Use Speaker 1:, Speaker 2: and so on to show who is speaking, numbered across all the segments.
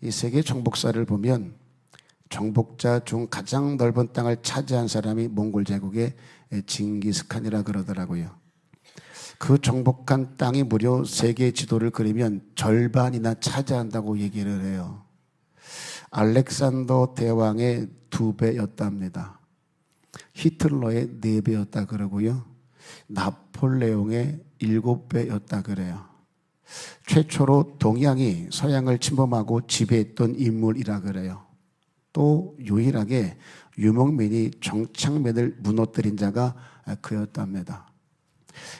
Speaker 1: 이 세계 정복사를 보면 정복자 중 가장 넓은 땅을 차지한 사람이 몽골 제국의 징기스칸이라 그러더라고요. 그 정복한 땅이 무려 세계 지도를 그리면 절반이나 차지한다고 얘기를 해요. 알렉산더 대왕의 2배였답니다. 히틀러의 4배였다 그러고요. 나폴레옹의 7배였다 그래요. 최초로 동양이 서양을 침범하고 지배했던 인물이라 그래요. 또 유일하게 유목민이 정착민을 무너뜨린 자가 그였답니다.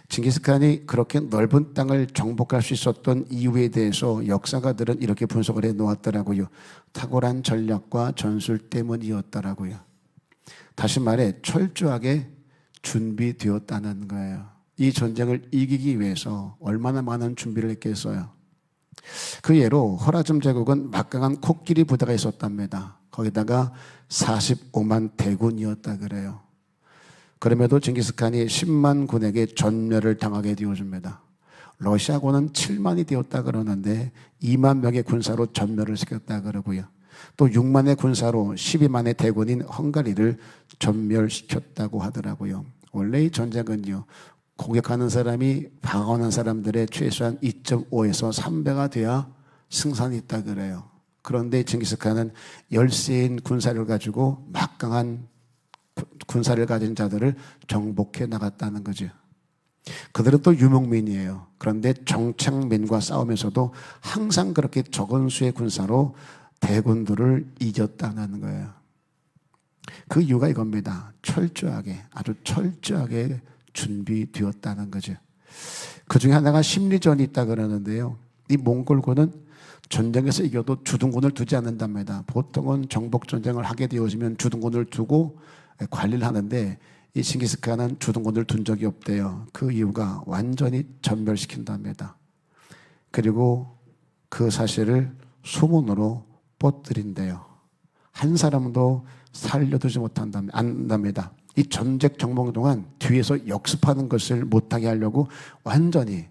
Speaker 1: 징기스칸이 그렇게 넓은 땅을 정복할 수 있었던 이유에 대해서 역사가들은 이렇게 분석을 해 놓았더라고요. 탁월한 전략과 전술 때문이었더라고요. 다시 말해 철저하게 준비되었다는 거예요. 이 전쟁을 이기기 위해서 얼마나 많은 준비를 했겠어요. 그 예로 허라즘 제국은 막강한 코끼리 부대가 있었답니다. 거기다가 45만 대군이었다 그래요. 그럼에도 징기스칸이 10만 군에게 전멸을 당하게 되어줍니다. 러시아군은 7만이 되었다 그러는데 2만 명의 군사로 전멸을 시켰다 그러고요. 또 6만의 군사로 12만의 대군인 헝가리를 전멸시켰다고 하더라고요. 원래 이 전쟁은요, 공격하는 사람이 방어하는 사람들의 최소한 2.5에서 3배가 돼야 승산이 있다 그래요. 그런데 징기스칸은 열세인 군사를 가지고 막강한 군사를 가진 자들을 정복해 나갔다는 거죠. 그들은 또 유목민이에요. 그런데 정착민과 싸우면서도 항상 그렇게 적은 수의 군사로 대군들을 이겼다는 거예요. 그 이유가 이겁니다. 철저하게, 아주 철저하게 준비되었다는 거죠. 그 중에 하나가 심리전이 있다 그러는데요. 이 몽골군은 전쟁에서 이겨도 주둔군을 두지 않는답니다. 보통은 정복전쟁을 하게 되어지면 주둔군을 두고 관리를 하는데 이 징기스칸은 주둔군을 둔 적이 없대요. 그 이유가 완전히 전멸시킨답니다. 그리고 그 사실을 소문으로 뻗들인대요. 한 사람도 살려두지 못한답니다. 이 전쟁 정복 동안 뒤에서 역습하는 것을 못하게 하려고 완전히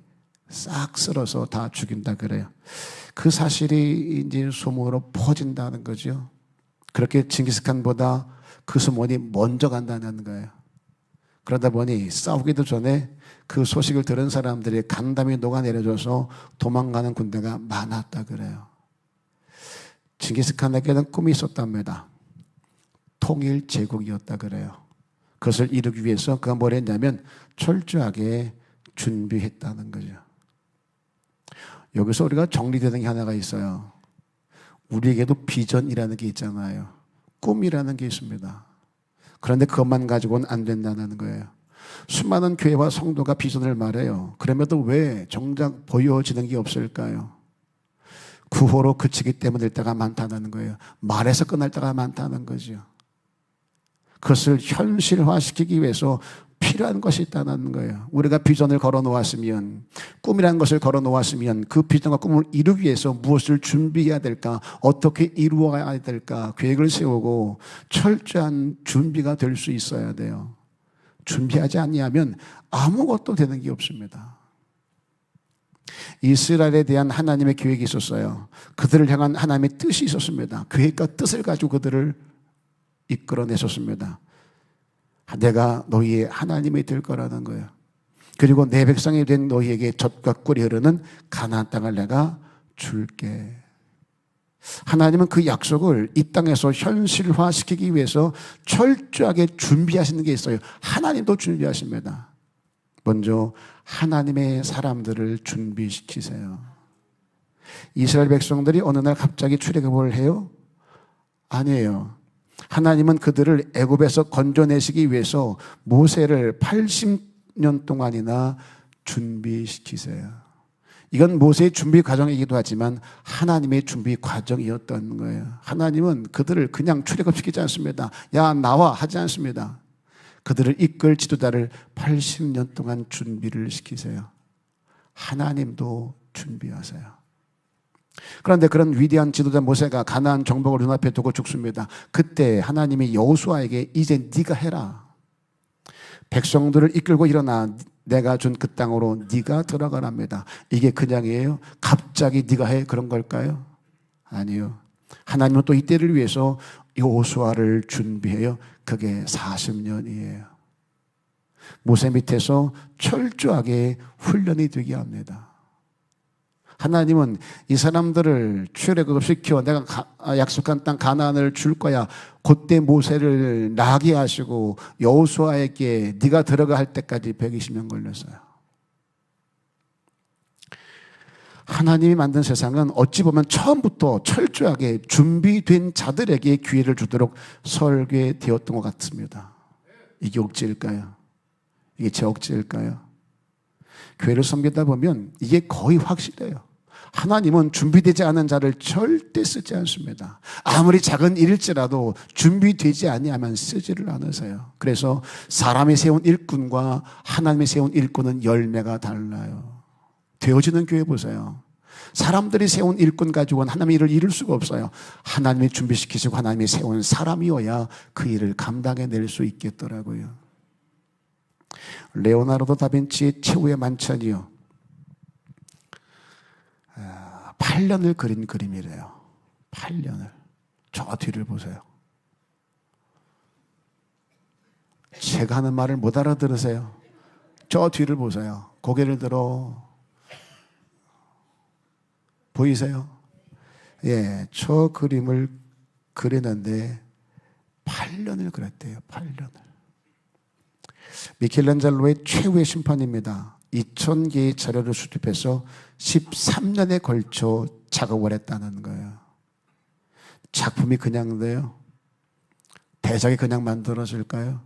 Speaker 1: 싹 쓸어서 다 죽인다 그래요. 그 사실이 이제 소문으로 퍼진다는 거죠. 그렇게 징기스칸보다 그 소문이 먼저 간다는 거예요. 그러다 보니 싸우기도 전에 그 소식을 들은 사람들이 간담이 녹아내려져서 도망가는 군대가 많았다 그래요. 징기스칸에게는 꿈이 있었답니다. 통일 제국이었다 그래요. 그것을 이루기 위해서 그가 뭘 했냐면 철저하게 준비했다는 거죠. 여기서 우리가 정리되는 게 하나가 있어요. 우리에게도 비전이라는 게 있잖아요. 꿈이라는 게 있습니다. 그런데 그것만 가지고는 안 된다는 거예요. 수많은 교회와 성도가 비전을 말해요. 그럼에도 왜 정작 보여지는 게 없을까요? 구호로 그치기 때문일 때가 많다는 거예요. 말해서 끝날 때가 많다는 거죠. 그것을 현실화시키기 위해서 필요한 것이 있다는 거예요. 우리가 비전을 걸어놓았으면, 꿈이라는 것을 걸어놓았으면 그 비전과 꿈을 이루기 위해서 무엇을 준비해야 될까, 어떻게 이루어가야 될까 계획을 세우고 철저한 준비가 될 수 있어야 돼요. 준비하지 않냐면 아무것도 되는 게 없습니다. 이스라엘에 대한 하나님의 계획이 있었어요. 그들을 향한 하나님의 뜻이 있었습니다. 계획과 뜻을 가지고 그들을 이끌어내셨습니다. 내가 너희의 하나님이 될 거라는 거예요. 그리고 내 백성이 된 너희에게 젖과 꿀이 흐르는 가나안 땅을 내가 줄게. 하나님은 그 약속을 이 땅에서 현실화시키기 위해서 철저하게 준비하시는 게 있어요. 하나님도 준비하십니다. 먼저 하나님의 사람들을 준비시키세요. 이스라엘 백성들이 어느 날 갑자기 출애굽을 해요? 아니에요. 하나님은 그들을 애굽에서 건져내시기 위해서 모세를 80년 동안이나 준비시키세요. 이건 모세의 준비 과정이기도 하지만 하나님의 준비 과정이었던 거예요. 하나님은 그들을 그냥 출애굽시키지 않습니다. 야 나와 하지 않습니다. 그들을 이끌 지도자를 80년 동안 준비를 시키세요. 하나님도 준비하세요. 그런데 그런 위대한 지도자 모세가 가나안 정복을 눈앞에 두고 죽습니다. 그때 하나님이 여호수아에게 이제 네가 해라. 백성들을 이끌고 일어나 내가 준 그 땅으로 네가 들어가랍니다. 이게 그냥이에요? 갑자기 네가 해? 그런 걸까요? 아니요. 하나님은 또 이때를 위해서 여호수아를 준비해요. 그게 40년이에요. 모세 밑에서 철저하게 훈련이 되게 합니다. 하나님은 이 사람들을 출애굽 시켜 내가 약속한 땅 가나안을 줄 거야. 그때 모세를 나게 하시고 여호수아에게 네가 들어가 할 때까지 120년 걸렸어요. 하나님이 만든 세상은 어찌 보면 처음부터 철저하게 준비된 자들에게 기회를 주도록 설계되었던 것 같습니다. 이게 억지일까요? 이게 제 억지일까요? 교회를 섬기다 보면 이게 거의 확실해요. 하나님은 준비되지 않은 자를 절대 쓰지 않습니다. 아무리 작은 일일지라도 준비되지 아니하면 쓰지를 않으세요. 그래서 사람이 세운 일꾼과 하나님이 세운 일꾼은 열매가 달라요. 되어지는 교회 보세요. 사람들이 세운 일꾼 가지고는 하나님의 일을 이룰 수가 없어요. 하나님이 준비시키시고 하나님이 세운 사람이어야 그 일을 감당해낼 수 있겠더라고요. 레오나르도 다빈치의 최후의 만찬이요. 8년을 그린 그림이래요. 8년을. 저 뒤를 보세요. 제가 하는 말을 못 알아들으세요. 저 뒤를 보세요. 고개를 들어. 보이세요? 예, 저 그림을 그리는데 8년을 그렸대요. 8년을. 미켈란젤로의 최후의 심판입니다. 2000개의 자료를 수집해서 13년에 걸쳐 작업을 했다는 거예요. 작품이 그냥 돼요? 대작이 그냥 만들어질까요?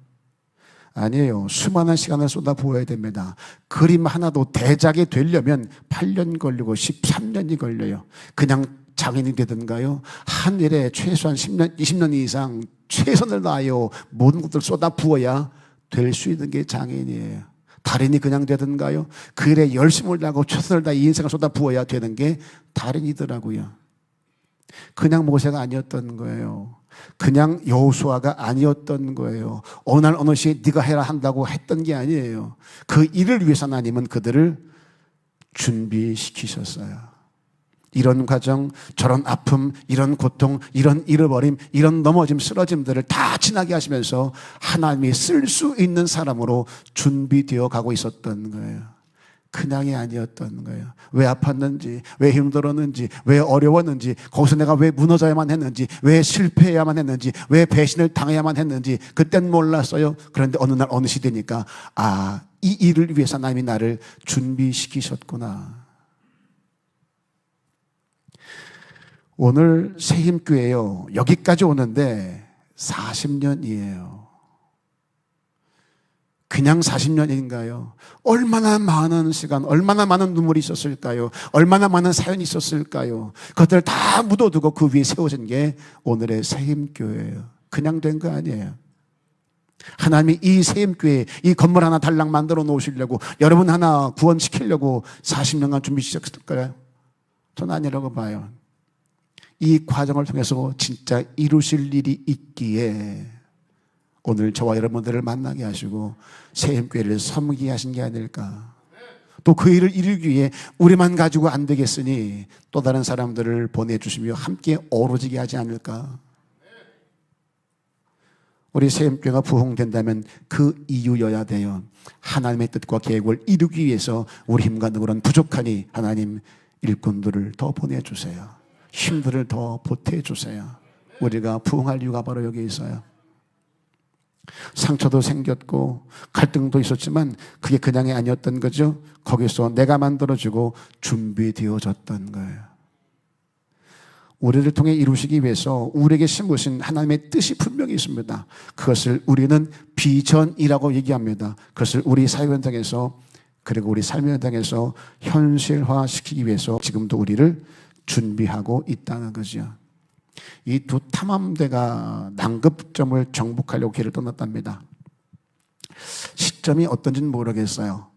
Speaker 1: 아니에요. 수많은 시간을 쏟아부어야 됩니다. 그림 하나도 대작이 되려면 8년 걸리고 13년이 걸려요. 그냥 장인이 되든가요? 한 일에 최소한 10년, 20년 이상 최선을 다하여 모든 것들을 쏟아부어야 될 수 있는 게 장인이에요. 달인이 그냥 되든가요? 그 일에 열심을 다하고 최선을 다해 이 인생을 쏟아부어야 되는 게 달인이더라고요. 그냥 모세가 아니었던 거예요. 그냥 여호수아가 아니었던 거예요. 어느 날 어느 시에 네가 해라 한다고 했던 게 아니에요. 그 일을 위해서 하나님은 그들을 준비시키셨어요. 이런 과정, 저런 아픔, 이런 고통, 이런 잃어버림, 이런 넘어짐, 쓰러짐들을 다 지나게 하시면서 하나님이 쓸 수 있는 사람으로 준비되어 가고 있었던 거예요. 그냥이 아니었던 거예요. 왜 아팠는지, 왜 힘들었는지, 왜 어려웠는지, 거기서 내가 왜 무너져야만 했는지, 왜 실패해야만 했는지, 왜 배신을 당해야만 했는지 그땐 몰랐어요. 그런데 어느 날 어느 시대니까 이 일을 위해서 하나님이 나를 준비시키셨구나. 오늘 새힘교회요. 여기까지 오는데 40년이에요. 그냥 40년인가요? 얼마나 많은 시간, 얼마나 많은 눈물이 있었을까요? 얼마나 많은 사연이 있었을까요? 그것들을 다 묻어두고 그 위에 세워진 게 오늘의 새힘교회예요. 그냥 된 거 아니에요. 하나님이 이 새힘교회, 이 건물 하나 달랑 만들어 놓으시려고, 여러분 하나 구원시키려고 40년간 준비시켰을까요? 저는 아니라고 봐요. 이 과정을 통해서 진짜 이루실 일이 있기에 오늘 저와 여러분들을 만나게 하시고 새힘교회를 섬기게 하신 게 아닐까. 또 그 일을 이루기 위해 우리만 가지고 안 되겠으니 또 다른 사람들을 보내주시며 함께 어우러지게 하지 않을까. 우리 새힘교회가 부흥된다면 그 이유여야 돼요. 하나님의 뜻과 계획을 이루기 위해서 우리 힘과 능력은 부족하니 하나님 일꾼들을 더 보내주세요. 힘들을 더 보태주세요. 우리가 부흥할 이유가 바로 여기 있어요. 상처도 생겼고 갈등도 있었지만 그게 그냥이 아니었던 거죠. 거기서 내가 만들어주고 준비되어졌던 거예요. 우리를 통해 이루시기 위해서 우리에게 심으신 하나님의 뜻이 분명히 있습니다. 그것을 우리는 비전이라고 얘기합니다. 그것을 우리 사회 현장에서 그리고 우리 삶의 현장에서 현실화시키기 위해서 지금도 우리를 준비하고 있다는 거죠. 이 두 탐험대가 난급점을 정복하려고 길을 떠났답니다. 시점이 어떤지는 모르겠어요.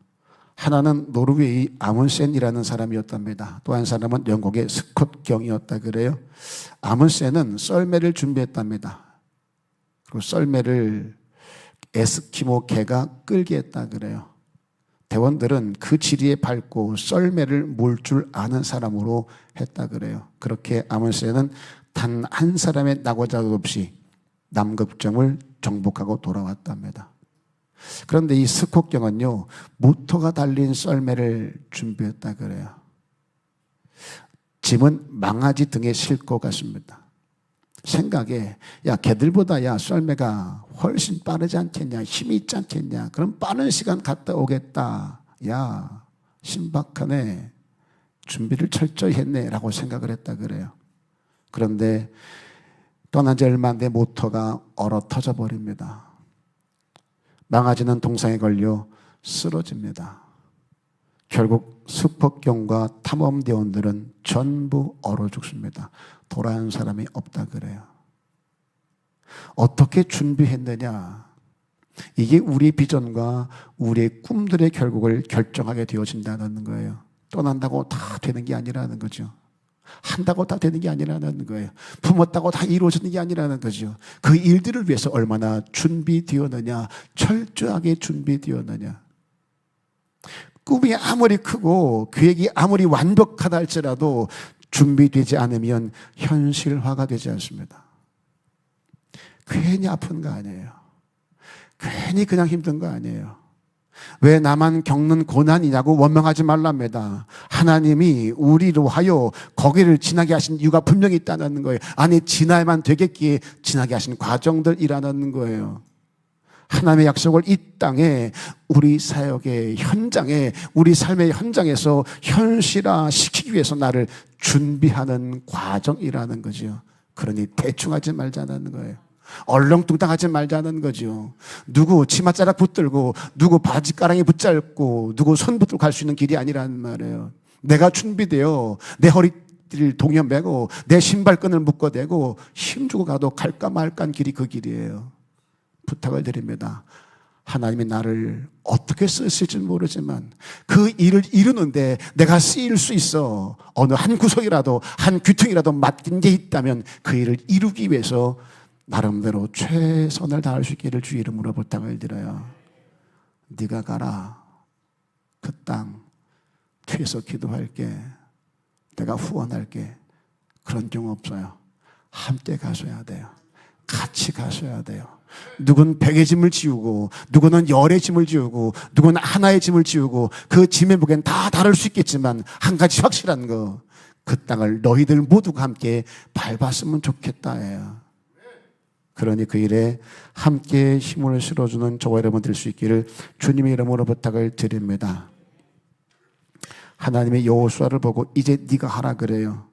Speaker 1: 하나는 노르웨이 아문센이라는 사람이었답니다. 또 한 사람은 영국의 스콧 경이었다 그래요. 아문센은 썰매를 준비했답니다. 그리고 썰매를 에스키모 개가 끌게 했다 그래요. 대원들은 그 지리에 밟고 썰매를 몰 줄 아는 사람으로 했다 그래요. 그렇게 아몬세는 단 한 사람의 낙오자도 없이 남극점을 정복하고 돌아왔답니다. 그런데 이 스콧경은요, 모터가 달린 썰매를 준비했다 그래요. 짐은 망아지 등에 싣고 갔습니다. 생각에, 야, 걔들보다 야, 썰매가 훨씬 빠르지 않겠냐, 힘이 있지 않겠냐, 그럼 빠른 시간 갔다 오겠다. 야, 신박하네, 준비를 철저히 했네 라고 생각을 했다 그래요. 그런데 떠난 지 얼마 안 돼 모터가 얼어 터져 버립니다. 망아지는 동상에 걸려 쓰러집니다. 결국 스콧경과 탐험대원들은 전부 얼어 죽습니다. 돌아온 사람이 없다 그래요. 어떻게 준비했느냐? 이게 우리의 비전과 우리의 꿈들의 결국을 결정하게 되어진다는 거예요. 떠난다고 다 되는 게 아니라는 거죠. 한다고 다 되는 게 아니라는 거예요. 품었다고 다 이루어지는 게 아니라는 거죠. 그 일들을 위해서 얼마나 준비되었느냐, 철저하게 준비되었느냐. 꿈이 아무리 크고 계획이 아무리 완벽하다 할지라도 준비되지 않으면 현실화가 되지 않습니다. 괜히 아픈 거 아니에요. 괜히 그냥 힘든 거 아니에요. 왜 나만 겪는 고난이냐고 원망하지 말랍니다. 하나님이 우리로 하여 거기를 지나게 하신 이유가 분명히 있다는 거예요. 아니, 지나야만 되겠기에 지나게 하신 과정들이라는 거예요. 하나님의 약속을 이 땅에, 우리 사역의 현장에, 우리 삶의 현장에서 현실화시키기 위해서 나를 준비하는 과정이라는 거죠. 그러니 대충 하지 말자는 거예요. 얼렁뚱땅하지 말자는 거죠. 누구 치맛자락 붙들고, 누구 바지가랑이 붙잡고, 누구 손 붙들고 갈 수 있는 길이 아니라는 말이에요. 내가 준비되어 내 허리띠를 동여매고 내 신발끈을 묶어대고 힘주고 가도 갈까 말까한 길이 그 길이에요. 부탁을 드립니다. 하나님이 나를 어떻게 쓰실지 모르지만 그 일을 이루는데 내가 쓰일 수 있어. 어느 한 구석이라도, 한 귀퉁이라도 맡긴 게 있다면 그 일을 이루기 위해서 나름대로 최선을 다할 수 있기를 주 이름으로 부탁을 드려요. 네가 가라. 그 땅 뒤에서 기도할게. 내가 후원할게. 그런 경우 없어요. 함께 가셔야 돼요. 같이 가셔야 돼요. 누군 100의 짐을 지우고, 누구는 10의 짐을 지우고, 누구는 하나의 짐을 지우고, 그 짐의 무게는 다 다를 수 있겠지만 한 가지 확실한 거, 그 땅을 너희들 모두가 함께 밟았으면 좋겠다예요. 그러니 그 일에 함께 힘을 실어주는 저와 여러분 될 수 있기를 주님의 이름으로 부탁을 드립니다. 하나님의 여호수아를 보고 이제 네가 하라 그래요.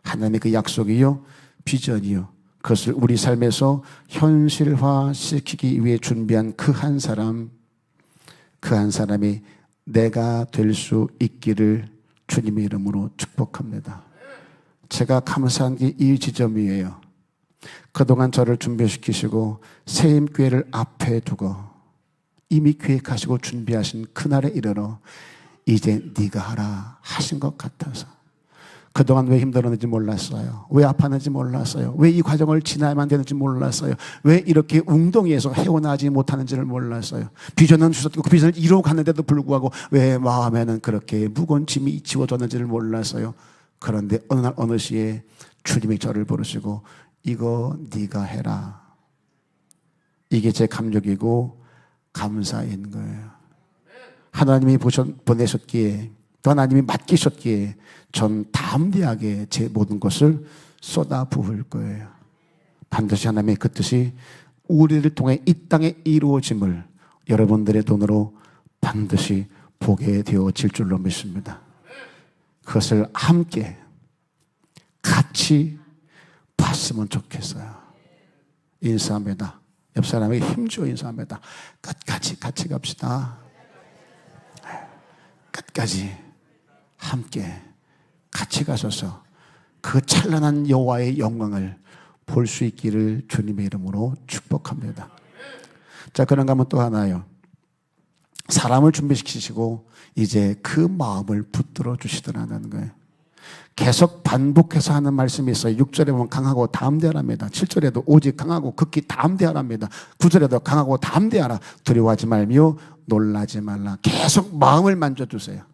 Speaker 1: 하나님의 그 약속이요, 비전이요, 그것을 우리 삶에서 현실화시키기 위해 준비한 그 한 사람, 그 한 사람이 내가 될 수 있기를 주님의 이름으로 축복합니다. 제가 감사한 게 이 지점이에요. 그동안 저를 준비시키시고 새임교회를 앞에 두고 이미 계획하시고 준비하신 그날에 이르러 이제 네가 하라 하신 것 같아서, 그동안 왜 힘들었는지 몰랐어요. 왜 아팠는지 몰랐어요. 왜 이 과정을 지나야만 되는지 몰랐어요. 왜 이렇게 웅덩이에서 헤어나지 못하는지를 몰랐어요. 비전은 주셨고 그 비전을 이루어 갔는데도 불구하고 왜 마음에는 그렇게 무거운 짐이 지워졌는지를 몰랐어요. 그런데 어느 날 어느 시에 주님이 저를 부르시고 이거 네가 해라. 이게 제 감격이고 감사인 거예요. 하나님이 보내셨기에, 또 하나님이 맡기셨기에 전 담대하게 제 모든 것을 쏟아 부을 거예요. 반드시 하나님의 그 뜻이 우리를 통해 이 땅에 이루어짐을 여러분들의 돈으로 반드시 보게 되어질 줄로 믿습니다. 그것을 함께 같이 봤으면 좋겠어요. 인사합니다. 옆 사람에게 힘주어 인사합니다. 끝까지 같이 갑시다. 끝까지 함께 같이 가셔서 그 찬란한 여호와의 영광을 볼 수 있기를 주님의 이름으로 축복합니다. 자, 그런가 하면 또 하나요. 사람을 준비시키시고 이제 그 마음을 붙들어 주시더라는 거예요. 계속 반복해서 하는 말씀이 있어요. 6절에 보면 강하고 담대하랍니다. 7절에도 오직 강하고 극히 담대하랍니다. 9절에도 강하고 담대하라. 두려워하지 말며 놀라지 말라. 계속 마음을 만져주세요.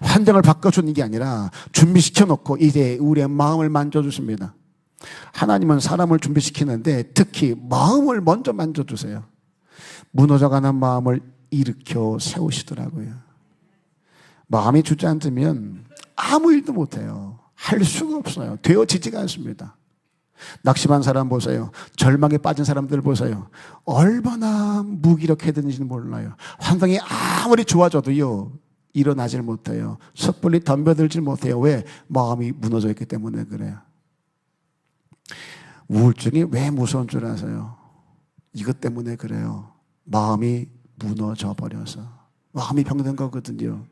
Speaker 1: 환경을 바꿔주는 게 아니라 준비시켜 놓고 이제 우리의 마음을 만져주십니다. 하나님은 사람을 준비시키는데 특히 마음을 먼저 만져주세요. 무너져가는 마음을 일으켜 세우시더라고요. 마음이 주저앉으면 아무 일도 못해요. 할 수가 없어요. 되어지지가 않습니다. 낙심한 사람 보세요. 절망에 빠진 사람들 보세요. 얼마나 무기력해졌는지는 몰라요. 환경이 아무리 좋아져도요, 일어나질 못해요. 섣불리 덤벼들질 못해요. 왜? 마음이 무너져 있기 때문에 그래요. 우울증이 왜 무서운 줄 아세요? 이것 때문에 그래요. 마음이 무너져 버려서. 마음이 병든 거거든요.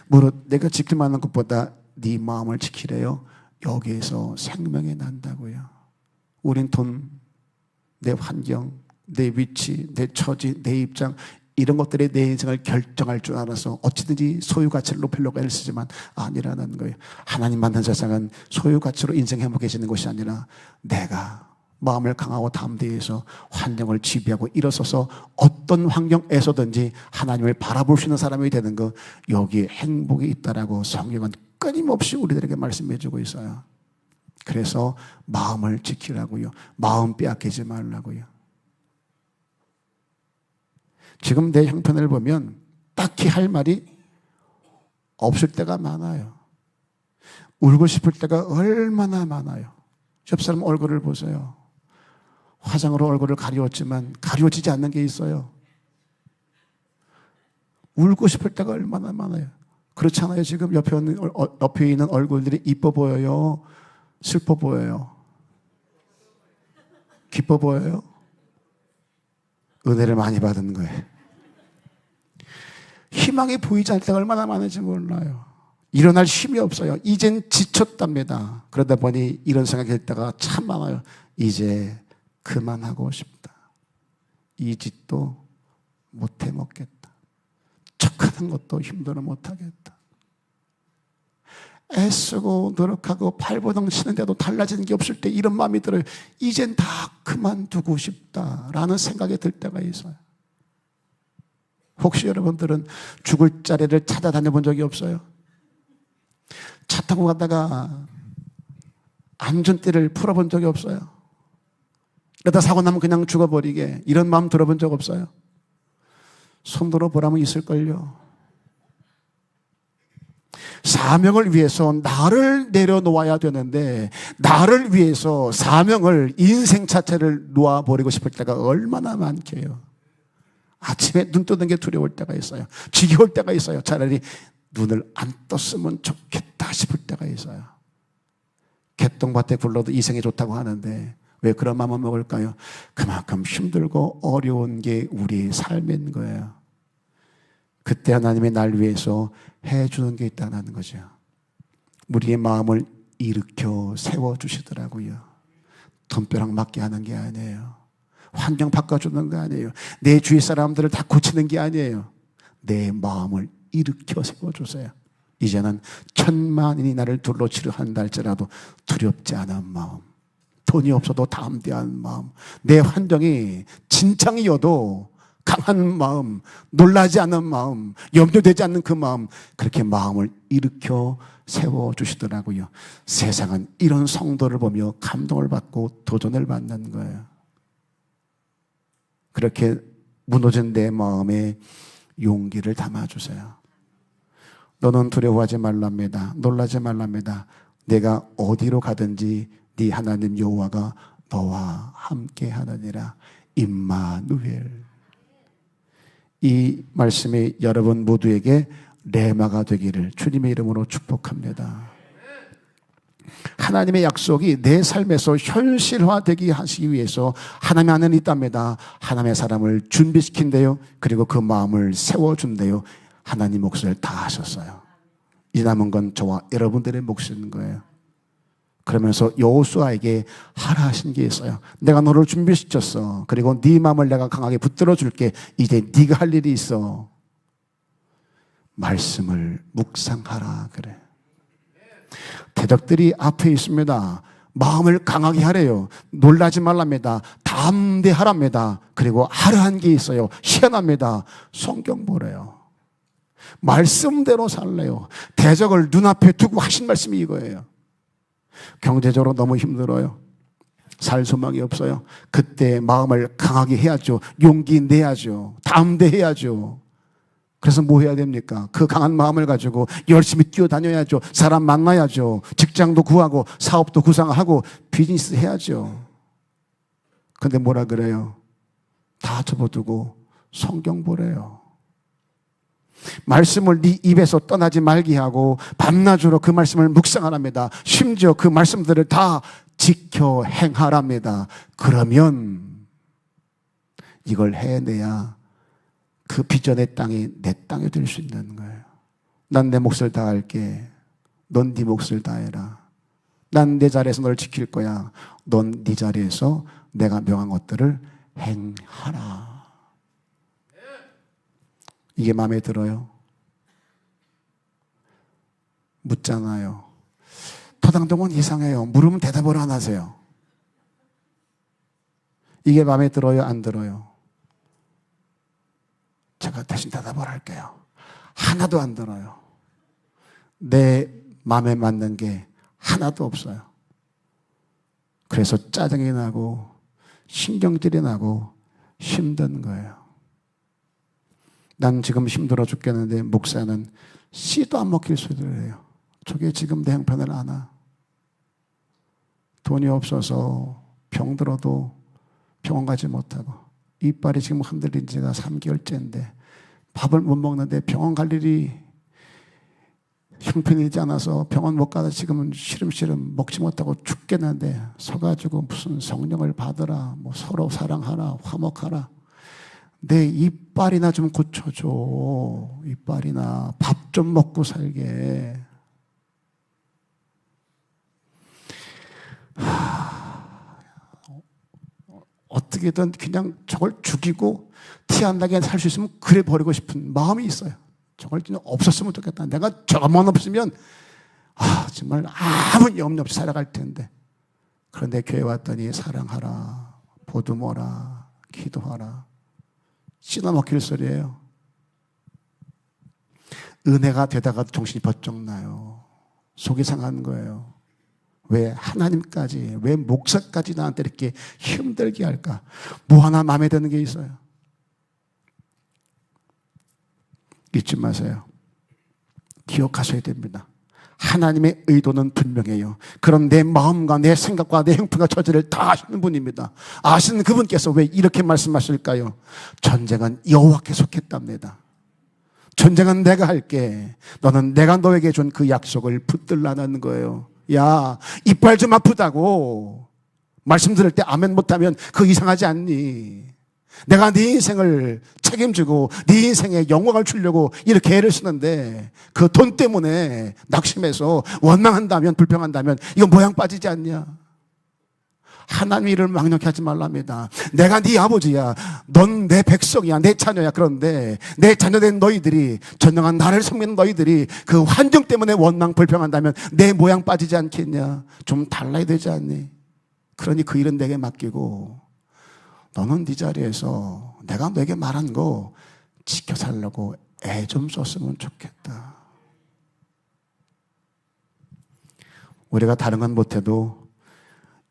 Speaker 1: 무릇 내가 지킬 만한 것보다 네 마음을 지키래요. 여기에서 생명이 난다고요. 우린 돈, 내 환경, 내 위치, 내 처지, 내 입장, 이런 것들이 내 인생을 결정할 줄 알아서 어찌든지 소유 가치를 높이려고 애를 쓰지만 아니라는 거예요. 하나님 만난 세상은 소유 가치로 인생 행복해지는 것이 아니라 내가 마음을 강하고 담대해서 환경을 지배하고 일어서서 어떤 환경에서든지 하나님을 바라볼 수 있는 사람이 되는 것, 여기에 행복이 있다라고 성경은 끊임없이 우리들에게 말씀해 주고 있어요. 그래서 마음을 지키라고요. 마음 빼앗기지 말라고요. 지금 내 형편을 보면 딱히 할 말이 없을 때가 많아요. 울고 싶을 때가 얼마나 많아요. 옆 사람 얼굴을 보세요. 화장으로 얼굴을 가리웠지만 가려지지 않는 게 있어요. 울고 싶을 때가 얼마나 많아요. 그렇잖아요. 지금 옆에 있는 얼굴들이 이뻐 보여요? 슬퍼 보여요? 기뻐 보여요? 은혜를 많이 받은 거예요. 희망이 보이지 않을 때가 얼마나 많은지 몰라요. 일어날 힘이 없어요. 이젠 지쳤답니다. 그러다 보니 이런 생각이 들 때가 참 많아요. 이제 그만하고 싶다. 이 짓도 못해 먹겠다. 척하는 것도 힘들어 못하겠다. 애쓰고 노력하고 발버둥 치는데도 달라지는 게 없을 때 이런 마음이 들어요. 이젠 다 그만두고 싶다라는 생각이 들 때가 있어요. 혹시 여러분들은 죽을 자리를 찾아다녀 본 적이 없어요? 차 타고 가다가 안전띠를 풀어본 적이 없어요? 그러다 사고 나면 그냥 죽어버리게, 이런 마음 들어본 적 없어요? 손 들어보라면 있을걸요. 사명을 위해서 나를 내려놓아야 되는데 나를 위해서 사명을, 인생 자체를 놓아버리고 싶을 때가 얼마나 많게요. 아침에 눈 뜨는 게 두려울 때가 있어요. 지겨울 때가 있어요. 차라리 눈을 안 떴으면 좋겠다 싶을 때가 있어요. 개똥밭에 굴러도 이생이 좋다고 하는데 왜 그런 마음을 먹을까요? 그만큼 힘들고 어려운 게 우리의 삶인 거예요. 그때 하나님이 날 위해서 해주는 게 있다는 거죠. 우리의 마음을 일으켜 세워주시더라고요. 돈벼락 맞게 하는 게 아니에요. 환경 바꿔주는 거 아니에요. 내 주위 사람들을 다 고치는 게 아니에요. 내 마음을 일으켜 세워주세요. 이제는 천만인이 나를 둘러치려 한다 할지라도 두렵지 않은 마음, 돈이 없어도 담대한 마음, 내 환경이 진창이어도 강한 마음, 놀라지 않는 마음, 염려되지 않는 그 마음, 그렇게 마음을 일으켜 세워주시더라고요. 세상은 이런 성도를 보며 감동을 받고 도전을 받는 거예요. 그렇게 무너진 내 마음에 용기를 담아주세요. 너는 두려워하지 말랍니다. 놀라지 말랍니다. 내가 어디로 가든지 네 하나님 여호와가 너와 함께 하느니라. 임마누엘. 이 말씀이 여러분 모두에게 레마가 되기를 주님의 이름으로 축복합니다. 하나님의 약속이 내 삶에서 현실화되게 하시기 위해서 하나님 안에 있답니다. 하나님의 사람을 준비시킨대요. 그리고 그 마음을 세워준대요. 하나님 몫을 다 하셨어요. 이 남은 건 저와 여러분들의 몫인 거예요. 그러면서 여호수아에게 하라 하신 게 있어요. 내가 너를 준비시켰어. 그리고 네 마음을 내가 강하게 붙들어 줄게. 이제 네가 할 일이 있어. 말씀을 묵상하라 그래. 대적들이 앞에 있습니다. 마음을 강하게 하래요. 놀라지 말랍니다. 담대하랍니다. 그리고 하루한 게 있어요. 희한합니다. 성경 보래요. 말씀대로 살래요. 대적을 눈앞에 두고 하신 말씀이 이거예요. 경제적으로 너무 힘들어요. 살 소망이 없어요. 그때 마음을 강하게 해야죠. 용기 내야죠. 담대해야죠. 그래서 뭐 해야 됩니까? 그 강한 마음을 가지고 열심히 뛰어다녀야죠. 사람 만나야죠. 직장도 구하고 사업도 구상하고 비즈니스 해야죠. 근데 뭐라 그래요? 다 접어두고 성경 보래요. 말씀을 네 입에서 떠나지 말게 하고 밤낮으로 그 말씀을 묵상하랍니다. 심지어 그 말씀들을 다 지켜 행하랍니다. 그러면 이걸 해내야 그 비전의 땅이 내 땅이 될 수 있는 거예요. 난 내 몫을 다할게. 넌 네 몫을 다해라. 난 내 자리에서 널 지킬 거야. 넌 네 자리에서 내가 명한 것들을 행하라. 이게 마음에 들어요? 묻잖아요. 토당동은 이상해요. 물으면 대답을 안 하세요. 이게 마음에 들어요? 안 들어요? 제가 대신 대답을 할게요. 하나도 안 들어요. 내 마음에 맞는 게 하나도 없어요. 그래서 짜증이 나고 신경질이 나고 힘든 거예요. 난 지금 힘들어 죽겠는데 목사는 씨도 안 먹힐 소리를 해요. 저게 지금 내 형편을 아나? 돈이 없어서 병들어도 병원 가지 못하고 이빨이 지금 흔들린 지가 3개월째인데 밥을 못 먹는데 병원 갈 일이 형편이지 않아서 병원 못 가서 지금은 시름시름 먹지 못하고 죽겠는데 서가지고 무슨 성령을 받으라, 뭐 서로 사랑하라, 화목하라. 내 이빨이나 좀 고쳐줘. 이빨이나 밥 좀 먹고 살게. 어떻게든 그냥 저걸 죽이고 티 안 나게 살 수 있으면 그래 버리고 싶은 마음이 있어요. 저걸 그냥 없었으면 좋겠다. 내가 저것만 없으면 정말 아무 염려 없이 살아갈 텐데. 그런데 교회 왔더니 사랑하라, 보듬어라, 기도하라. 씨나 먹힐 소리예요. 은혜가 되다가도 정신이 번쩍 나요. 속이 상한 거예요. 왜 하나님까지, 왜 목사까지 나한테 이렇게 힘들게 할까? 뭐 하나 마음에 드는 게 있어요. 잊지 마세요. 기억하셔야 됩니다. 하나님의 의도는 분명해요. 그런 내 마음과 내 생각과 내 형편과 처지를 다 아시는 분입니다. 아시는 그분께서 왜 이렇게 말씀하실까요? 전쟁은 여호와께 속했답니다. 전쟁은 내가 할게. 너는 내가 너에게 준 그 약속을 붙들라는 거예요. 야, 이빨 좀 아프다고 말씀 들을 때 아멘 못하면 그거 이상하지 않니? 내가 네 인생을 책임지고 네 인생에 영광을 주려고 이렇게 애를 쓰는데 그 돈 때문에 낙심해서 원망한다면, 불평한다면 이거 모양 빠지지 않냐? 하나님 일을 망령케 하지 말랍니다. 내가 네 아버지야. 넌 내 백성이야. 내 자녀야. 그런데 내 자녀된 너희들이, 전능한 나를 섬기는 너희들이 그 환경 때문에 원망 불평한다면 내 모양 빠지지 않겠냐? 좀 달라야 되지 않니? 그러니 그 일은 내게 맡기고 너는 네 자리에서 내가 너에게 말한 거 지켜 살려고 애 좀 썼으면 좋겠다. 우리가 다른 건 못해도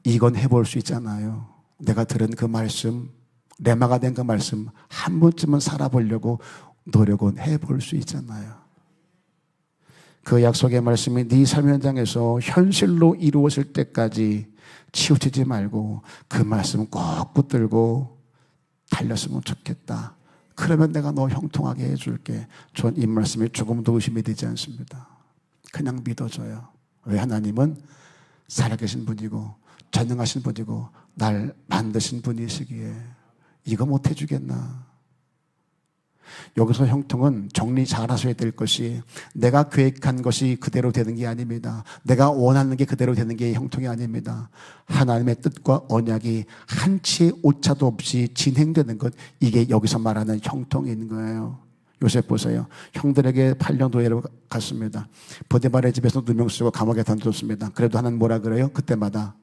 Speaker 1: 이건 해볼 수 있잖아요. 내가 들은 그 말씀, 레마가 된 그 말씀 한 번쯤은 살아보려고 노력은 해볼 수 있잖아요. 그 약속의 말씀이 네 삶 현장에서 현실로 이루어질 때까지 치우치지 말고 그 말씀 꼭 붙들고 달렸으면 좋겠다. 그러면 내가 너 형통하게 해줄게. 전 이 말씀이 조금도 의심이 되지 않습니다. 그냥 믿어줘요. 왜? 하나님은 살아계신 분이고 전능하신 분이고 날 만드신 분이시기에 이거 못 해주겠나? 여기서 형통은 정리 잘 하셔야 될 것이 내가 계획한 것이 그대로 되는 게 아닙니다. 내가 원하는 게 그대로 되는 게 형통이 아닙니다. 하나님의 뜻과 언약이 한치의 오차도 없이 진행되는 것, 이게 여기서 말하는 형통인 거예요. 요셉 보세요. 형들에게 8년 노예로 갔습니다. 보디발의 집에서 누명 쓰고 감옥에 던졌습니다. 그래도 하나님 뭐라 그래요? 그때마다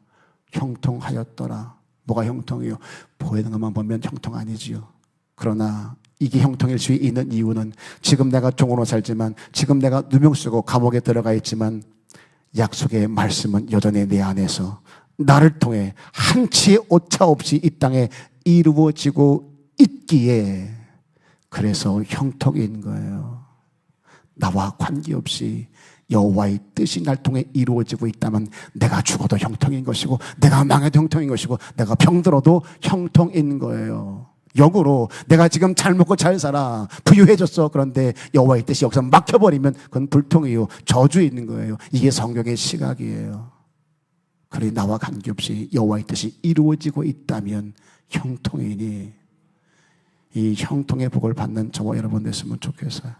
Speaker 1: 형통하였더라. 뭐가 형통이요? 보이는 것만 보면 형통 아니지요. 그러나 이게 형통일 수 있는 이유는 지금 내가 종으로 살지만, 지금 내가 누명 쓰고 감옥에 들어가 있지만, 약속의 말씀은 여전히 내 안에서 나를 통해 한치의 오차 없이 이 땅에 이루어지고 있기에, 그래서 형통인 거예요. 나와 관계없이 여호와의 뜻이 날 통해 이루어지고 있다면 내가 죽어도 형통인 것이고, 내가 망해도 형통인 것이고, 내가 병들어도 형통인 거예요. 역으로 내가 지금 잘 먹고 잘 살아, 부유해졌어. 그런데 여호와의 뜻이 여기서 막혀버리면 그건 불통이요, 저주에 있는 거예요. 이게 성경의 시각이에요. 그러니 나와 관계없이 여호와의 뜻이 이루어지고 있다면 형통이니, 이 형통의 복을 받는 저와 여러분 됐으면 좋겠어요.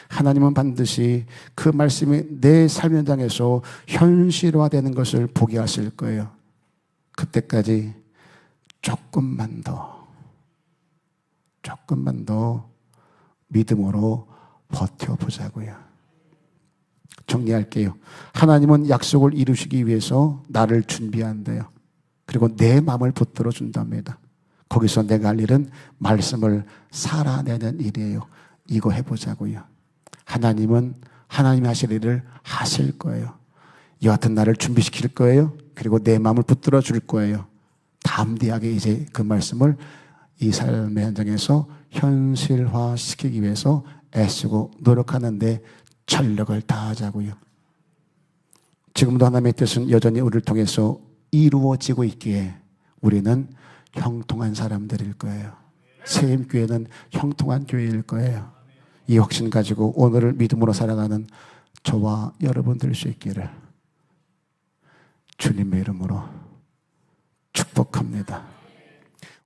Speaker 1: 하나님은 반드시 그 말씀이 내 삶 현장에서 현실화되는 것을 보게 하실 거예요. 그때까지 조금만 더 믿음으로 버텨보자고요. 정리할게요. 하나님은 약속을 이루시기 위해서 나를 준비한대요. 그리고 내 마음을 붙들어 준답니다. 거기서 내가 할 일은 말씀을 살아내는 일이에요. 이거 해보자고요. 하나님은 하나님이 하실 일을 하실 거예요. 여하튼 나를 준비시킬 거예요. 그리고 내 마음을 붙들어 줄 거예요. 담대하게 이제 그 말씀을 이 삶의 현장에서 현실화시키기 위해서 애쓰고 노력하는데 전력을 다하자고요. 지금도 하나님의 뜻은 여전히 우리를 통해서 이루어지고 있기에 우리는 형통한 사람들일 거예요. 세임교회는 형통한 교회일 거예요. 이 확신 가지고 오늘을 믿음으로 살아가는 저와 여러분 될 수 있기를 주님의 이름으로 축복합니다.